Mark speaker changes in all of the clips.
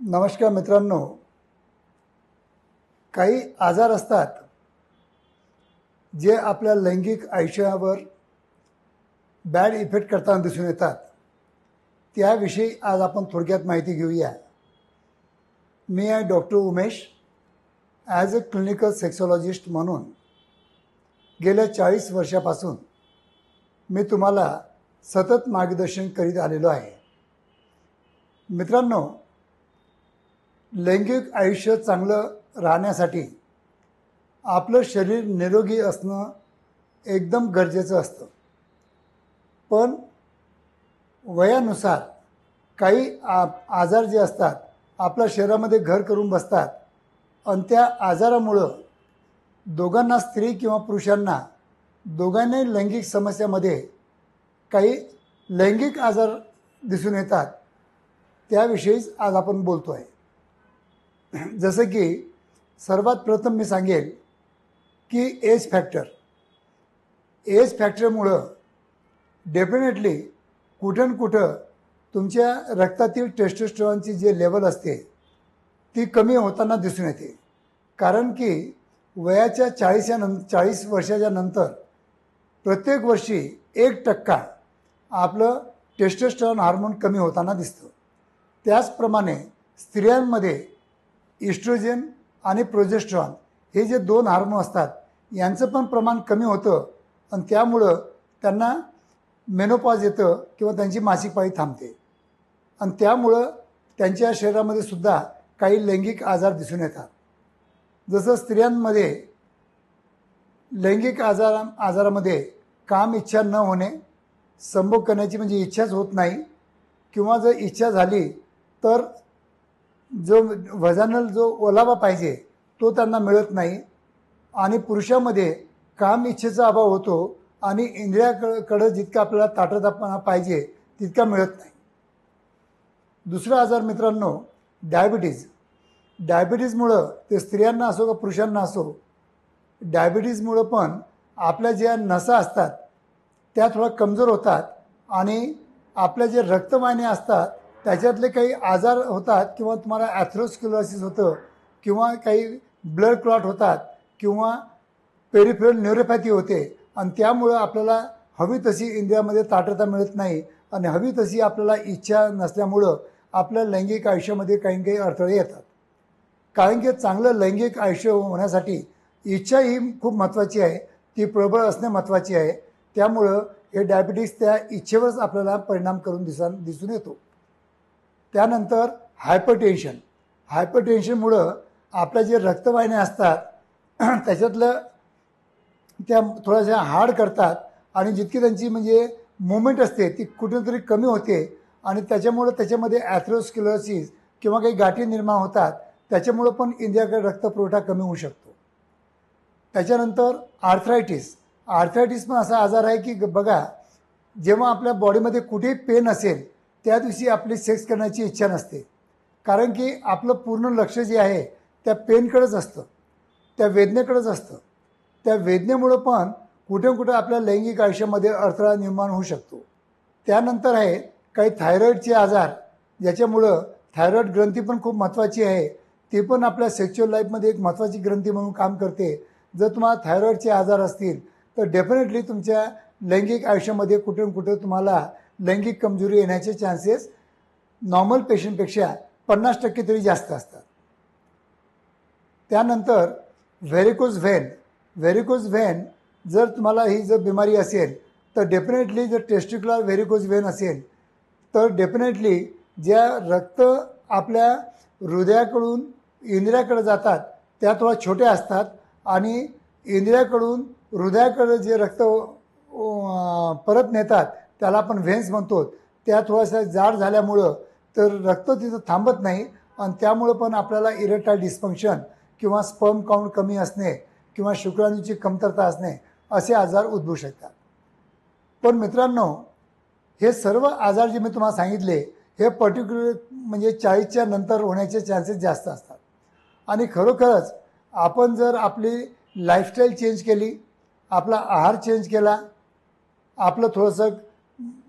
Speaker 1: नमस्कार मित्रांनो, काही आजार असतात जे आपल्या लैंगिक आयुष्यावर बॅड इफेक्ट करताना दिसून येतात. त्याविषयी आज आपण थोडक्यात माहिती घेऊया. मी आहे doctor Umesh. As a clinical sexologist म्हणून गेल्या 40 वर्षापासून मी तुम्हाला सतत मार्गदर्शन करीत आलेलो आहे. मित्रांनो, लैंगिक आयुष्य चांगलं राहण्यासाठी आपलं शरीर निरोगी असणं एकदम गरजेचं असतं. पण वयानुसार काही आजार जे असतात आपल्या शरीरामध्ये घर करून बसतात आणि त्या आजारामुळं दोघांना, स्त्री किंवा पुरुषांना, दोघांनाही लैंगिक समस्यामध्ये काही लैंगिक आजार दिसून येतात. त्याविषयीच आज आपण बोलतो आहे. जसं की सर्वात प्रथम मी सांगेल की एज फॅक्टरमुळं डेफिनेटली कुठं कुठं तुमच्या रक्तातील टेस्टोस्टेरॉनची जे लेवल असते ती कमी होताना दिसून येते. कारण की वयाच्या 40 वर्षाच्या नंतर प्रत्येक वर्षी 1% आपलं टेस्टोस्टेरॉन हार्मोन कमी होताना दिसतं. त्याचप्रमाणे स्त्रियांमध्ये इस्ट्रोजन आणि प्रोजेस्टेरॉन हे जे 2 हार्मोन असतात यांचं पण प्रमाण कमी होतं आणि त्यामुळं त्यांना मेनोपॉज येतं किंवा त्यांची मासिक पाळी थांबते आणि त्यामुळं त्यांच्या शरीरामध्ये सुद्धा काही लैंगिक आजार दिसून येतात. जसं स्त्रियांमध्ये लैंगिक आजारामध्ये काम इच्छा न होणे, संभोग करण्याची म्हणजे इच्छाच होत नाही, किंवा जर इच्छा झाली तर जो व्हजानल जो ओलावा पाहिजे तो त्यांना मिळत नाही, आणि पुरुषामध्ये काम इच्छेचा अभाव होतो आणि इंद्रियाकडं जितका आपल्याला ताठरपणा पाहिजे तितका मिळत नाही. दुसरा आजार मित्रांनो, डायबिटीजमुळं ते स्त्रियांना असो का पुरुषांना असो, डायबिटीजमुळं पण आपल्या ज्या नसा असतात त्या थोडा कमजोर होतात आणि आपल्या जे रक्तवाहिन्या असतात त्याच्यातले काही आजार होतात, किंवा तुम्हाला ॲथेरोस्क्लेरोसिस होतं, किंवा काही ब्लड क्लॉट होतात, किंवा पेरिफेरल न्यूरोपॅथी होते आणि त्यामुळं आपल्याला हवी तशी इंद्रियामध्ये ताठरता मिळत नाही आणि हवी तशी आपल्याला इच्छा नसल्यामुळं आपल्या लैंगिक आयुष्यामध्ये काही अडथळे येतात. कारण की चांगलं लैंगिक आयुष्य होण्यासाठी इच्छा ही खूप महत्त्वाची आहे, ती प्रबळ असणे महत्त्वाची आहे. त्यामुळं हे डायबिटीज त्या इच्छेवरच आपल्याला परिणाम करून दिसून येतो. त्यानंतर हायपरटेन्शनमुळं आपल्या जे रक्तवाहिन्या असतात त्याच्यातलं त्या थोड्याशा हार्ड करतात आणि जितकी त्यांची म्हणजे मुवमेंट असते ती कुठेतरी कमी होते आणि त्याच्यामुळं त्याच्यामध्ये ॲथेरोस्क्लेरोसिस किंवा काही गाठी निर्माण होतात. त्याच्यामुळं पण इंद्रियाकडे रक्तपुरवठा कमी होऊ शकतो. त्याच्यानंतर आर्थरायटिस पण असा आजार आहे की बघा, जेव्हा आपल्या बॉडीमध्ये कुठेही पेन असेल त्या दिवशी आपली सेक्स करण्याची इच्छा नसते, कारण की आपलं पूर्ण लक्ष जे आहे त्या पेनकडेच असतं, त्या वेदनेकडेच असतं. त्या वेदनेमुळं पण कुठं आपल्या लैंगिक आयुष्यामध्ये अडथळा निर्माण होऊ शकतो. त्यानंतर आहे काही थायरॉईडचे आजार, ज्याच्यामुळं थायरॉईड ग्रंथी पण खूप महत्त्वाची आहे, ती पण आपल्या सेक्च्युअल लाईफमध्ये एक महत्त्वाची ग्रंथी म्हणून काम करते. जर तुम्हाला थायरॉईडचे आजार असतील तर डेफिनेटली तुमच्या लैंगिक आयुष्यामध्ये कुठं तुम्हाला लैंगिक कमजोरी येण्याचे चान्सेस नॉर्मल पेशंटपेक्षा 50% तरी जास्त असतात. त्यानंतर व्हेरिकोज व्हेन जर तुम्हाला ही जर बिमारी असेल तर डेफिनेटली जर टेस्टिक्युलर व्हेरिकोज व्हेन असेल तर डेफिनेटली ज्या रक्त आपल्या हृदयाकडून इंद्रियाकडे जातात त्या थोड्या छोट्या असतात आणि इंद्रियाकडून हृदयाकडे जे रक्त परत नेतात त्याला आपण व्हेन्स म्हणतो, त्या थोड्याशा जाड झाल्यामुळं तर रक्त तिथं थांबत नाही आणि त्यामुळं पण आपल्याला इरेक्टाईल डिस्फंक्शन किंवा स्पर्म काउंट कमी असणे किंवा शुक्राणूची कमतरता असणे असे आजार उद्भवू शकतात. पण मित्रांनो, हे सर्व आजार जे मी तुम्हाला सांगितले हे पर्टिक्युलर म्हणजे 40च्या नंतर होण्याचे चान्सेस जास्त असतात. आणि खरोखरच आपण जर आपली लाईफस्टाईल चेंज केली, आपला आहार चेंज केला, आपलं थोडंसं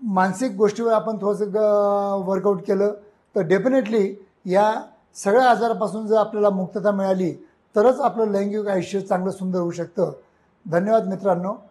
Speaker 1: मानसिक गोष्टीवर आपण थोडंसं वर्कआउट केलं तर डेफिनेटली या सगळ्या आजारापासून जर आपल्याला मुक्तता मिळाली तरच आपलं लैंगिक आयुष्य चांगलं सुंदर होऊ शकतं. धन्यवाद मित्रांनो.